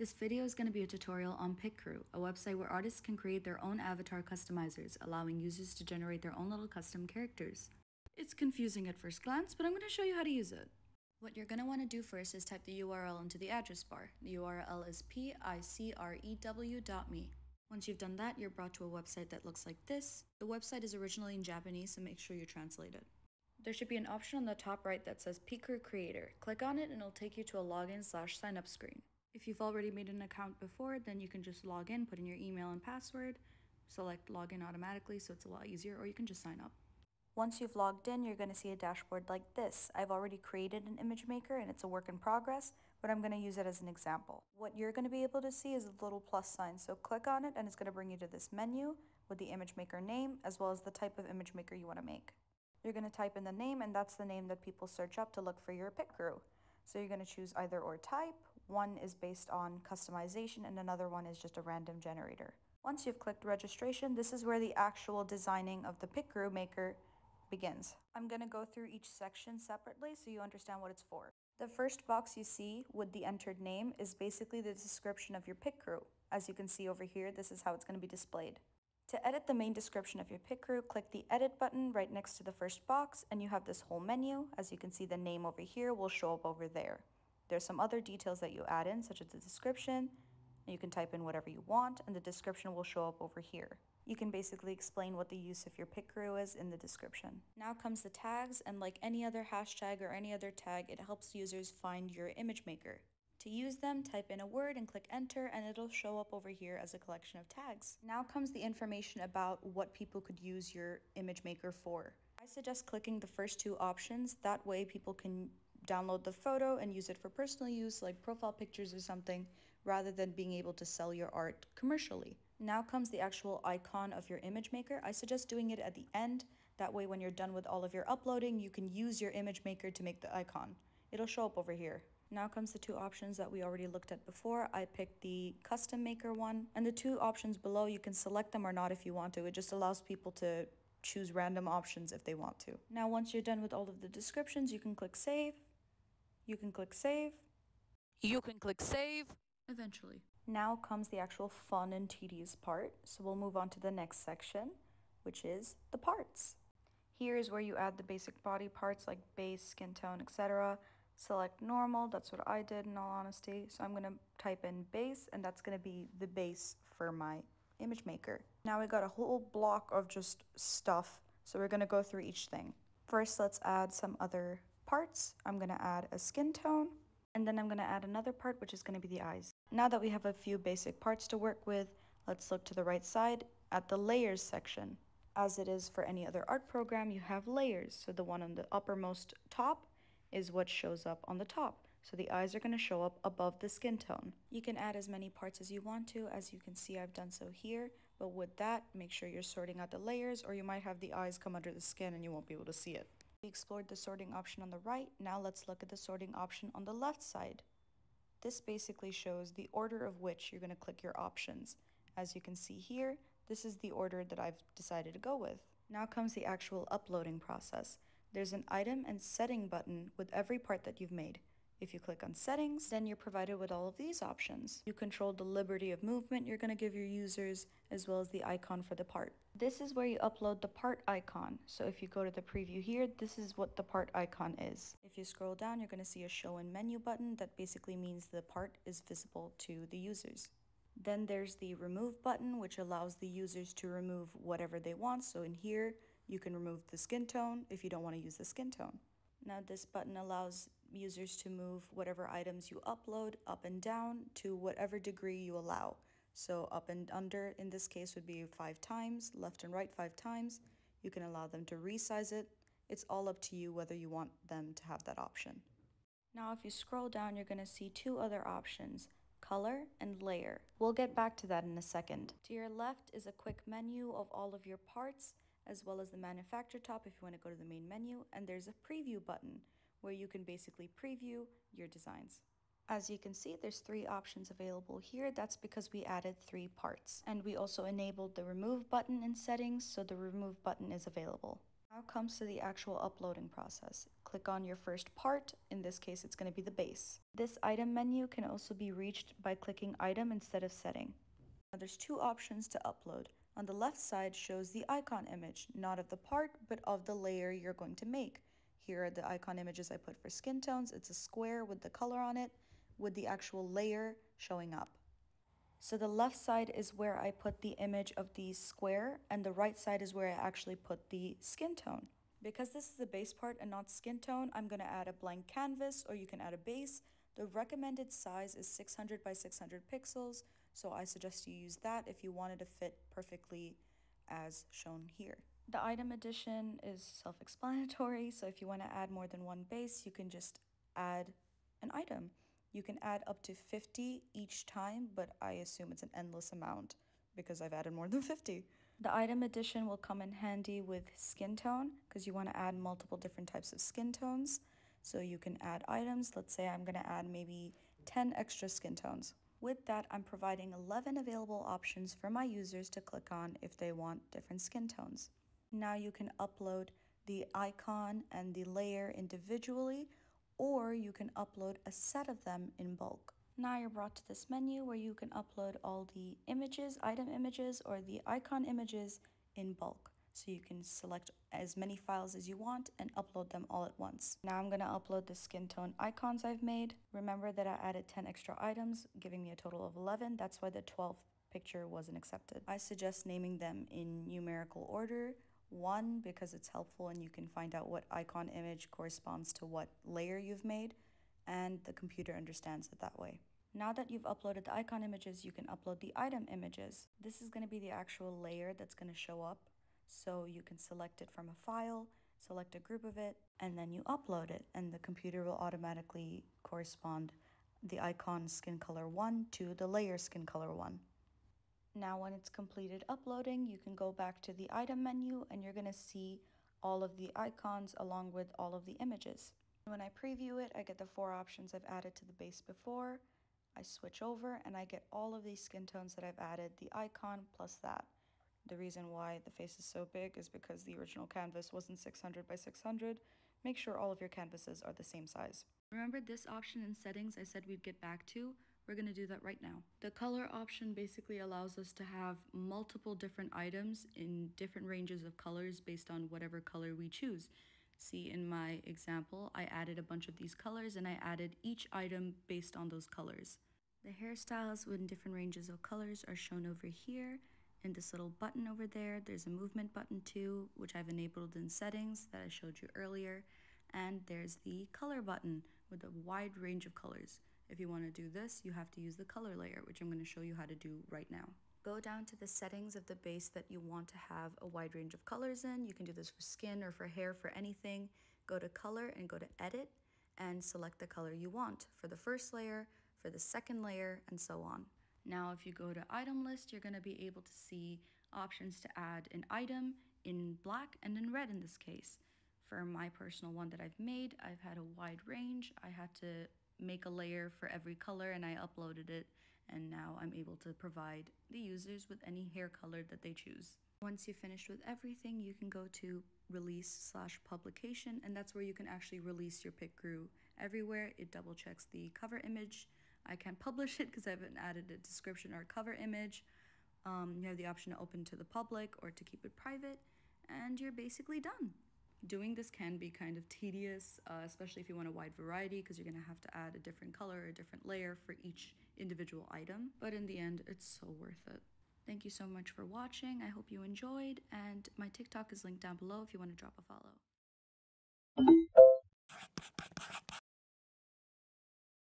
This video is going to be a tutorial on Picrew, a website where artists can create their own avatar customizers, allowing users to generate their own little custom characters. It's confusing at first glance, but I'm going to show you how to use it. What you're going to want to do first is type the URL into the address bar. The URL is picrew.me. Once you've done that, you're brought to a website that looks like this. The website is originally in Japanese, so make sure you translate it. There should be an option on the top right that says Picrew Creator. Click on it and it'll take you to a login/sign up screen. If you've already made an account before, then you can just log in, put in your email and password, select login automatically so it's a lot easier, or you can just sign up. Once you've logged in, you're going to see a dashboard like this. I've already created an image maker and it's a work in progress, but I'm going to use it as an example. What you're going to be able to see is a little plus sign, so click on it and it's going to bring you to this menu with the image maker name as well as the type of image maker you want to make. You're going to type in the name, and that's the name that people search up to look for your Picrew. So you're going to choose either or type. One is based on customization and another one is just a random generator. Once you've clicked registration, this is where the actual designing of the Picrew maker begins. I'm going to go through each section separately so you understand what it's for. The first box you see with the entered name is basically the description of your Picrew. As you can see over here, this is how it's going to be displayed. To edit the main description of your Picrew, click the edit button right next to the first box and you have this whole menu. As you can see, the name over here will show up over there. There's some other details that you add in, such as the description, and you can type in whatever you want and the description will show up over here. You can basically explain what the use of your Picrew is in the description. Now comes the tags, and like any other hashtag or any other tag, it helps users find your image maker. To use them, type in a word and click enter and it'll show up over here as a collection of tags. Now comes the information about what people could use your image maker for. I suggest clicking the first two options, that way people can download the photo and use it for personal use like profile pictures or something, rather than being able to sell your art commercially. Now comes the actual icon of your image maker. I suggest doing it at the end, that way when you're done with all of your uploading, you can use your image maker to make the icon. It'll show up over here. Now comes the two options that we already looked at before. I picked the custom maker one, and the two options below, you can select them or not if you want to. It just allows people to choose random options if they want to. Now once you're done with all of the descriptions, you can click save. You can click save. You can click save. Eventually. Now comes the actual fun and tedious part, so we'll move on to the next section, which is the parts. Here is where you add the basic body parts like base, skin tone, etc. Select normal, that's what I did in all honesty. So I'm going to type in base, and that's going to be the base for my image maker. Now we got a whole block of just stuff, so we're going to go through each thing. First, let's add some other parts. I'm going to add a skin tone, and then I'm going to add another part, which is going to be the eyes. Now that we have a few basic parts to work with, let's look to the right side at the layers section. As it is for any other art program, you have layers. So the one on the uppermost top is what shows up on the top. So the eyes are going to show up above the skin tone. You can add as many parts as you want to. As you can see, I've done so here. But with that, make sure you're sorting out the layers, or you might have the eyes come under the skin and you won't be able to see it. We explored the sorting option on the right. Now let's look at the sorting option on the left side. This basically shows the order of which you're going to click your options. As you can see here, this is the order that I've decided to go with. Now comes the actual uploading process. There's an item and setting button with every part that you've made. If you click on settings, then you're provided with all of these options. You control the liberty of movement you're going to give your users, as well as the icon for the part. This is where you upload the part icon. So if you go to the preview here, this is what the part icon is. If you scroll down, you're going to see a show in menu button that basically means the part is visible to the users. Then there's the remove button, which allows the users to remove whatever they want. So in here, you can remove the skin tone if you don't want to use the skin tone. Now this button allows users to move whatever items you upload up and down to whatever degree you allow. So up and under in this case would be 5 times, left and right 5 times. You can allow them to resize it. It's all up to you whether you want them to have that option. Now if you scroll down, you're going to see two other options, color and layer. We'll get back to that in a second. To your left is a quick menu of all of your parts, as well as the manufacturer tab if you want to go to the main menu, and there's a preview button where you can basically preview your designs. As you can see, there's 3 options available here. That's because we added 3 parts, and we also enabled the remove button in settings, so the remove button is available. Now comes to the actual uploading process. Click on your first part. In this case, it's going to be the base. This item menu can also be reached by clicking item instead of setting. Now there's two options to upload. On the left side shows the icon image, not of the part, but of the layer you're going to make. Here are the icon images I put for skin tones. It's a square with the color on it, with the actual layer showing up. So the left side is where I put the image of the square, and the right side is where I actually put the skin tone. Because this is the base part and not skin tone, I'm going to add a blank canvas, or you can add a base. The recommended size is 600 by 600 pixels, so I suggest you use that if you want it to fit perfectly as shown here. The item addition is self-explanatory, so if you want to add more than one base, you can just add an item. You can add up to 50 each time, but I assume it's an endless amount because I've added more than 50. The item addition will come in handy with skin tone because you want to add multiple different types of skin tones. So you can add items. Let's say I'm going to add maybe 10 extra skin tones. With that, I'm providing 11 available options for my users to click on if they want different skin tones. Now you can upload the icon and the layer individually, or you can upload a set of them in bulk. Now you're brought to this menu where you can upload all the images, item images, or the icon images in bulk. So you can select as many files as you want and upload them all at once. Now I'm going to upload the skin tone icons I've made. Remember that I added 10 extra items, giving me a total of 11. That's why the 12th picture wasn't accepted. I suggest naming them in numerical order. 1, because it's helpful and you can find out what icon image corresponds to what layer you've made, and the computer understands it that way. Now that you've uploaded the icon images, you can upload the item images. This is going to be the actual layer that's going to show up. So you can select it from a file, select a group of it, and then you upload it, and the computer will automatically correspond the icon skin color 1 to the layer skin color 1. Now when it's completed uploading, you can go back to the item menu and you're going to see all of the icons along with all of the images. When I preview it, I get the 4 options I've added to the base before. I switch over and I get all of these skin tones that I've added, the icon plus that. The reason why the face is so big is because the original canvas wasn't 600 by 600. Make sure all of your canvases are the same size. Remember this option in settings I said we'd get back to? We're going to do that right now. The color option basically allows us to have multiple different items in different ranges of colors based on whatever color we choose. See, in my example, I added a bunch of these colors and I added each item based on those colors. The hairstyles with different ranges of colors are shown over here. In this little button over there, there's a movement button too, which I've enabled in settings that I showed you earlier. And there's the color button with a wide range of colors. If you want to do this, you have to use the color layer, which I'm going to show you how to do right now. Go down to the settings of the base that you want to have a wide range of colors in. You can do this for skin or for hair, for anything. Go to color and go to edit and select the color you want for the first layer, for the second layer, and so on. Now, if you go to item list, you're going to be able to see options to add an item in black and in red in this case. For my personal one that I've made, I've had a wide range. I had to make a layer for every color and I uploaded it, and now I'm able to provide the users with any hair color that they choose. Once you've finished with everything, you can go to release/publication, and that's where you can actually release your Picrew everywhere. It double checks the cover image. I can't publish it because I haven't added a description or a cover image. You have the option to open to the public or to keep it private, and you're basically done. Doing this can be kind of tedious, especially if you want a wide variety, because you're going to have to add a different color or a different layer for each individual item. But in the end, it's so worth it. Thank you so much for watching. I hope you enjoyed, and my TikTok is linked down below if you want to drop a follow.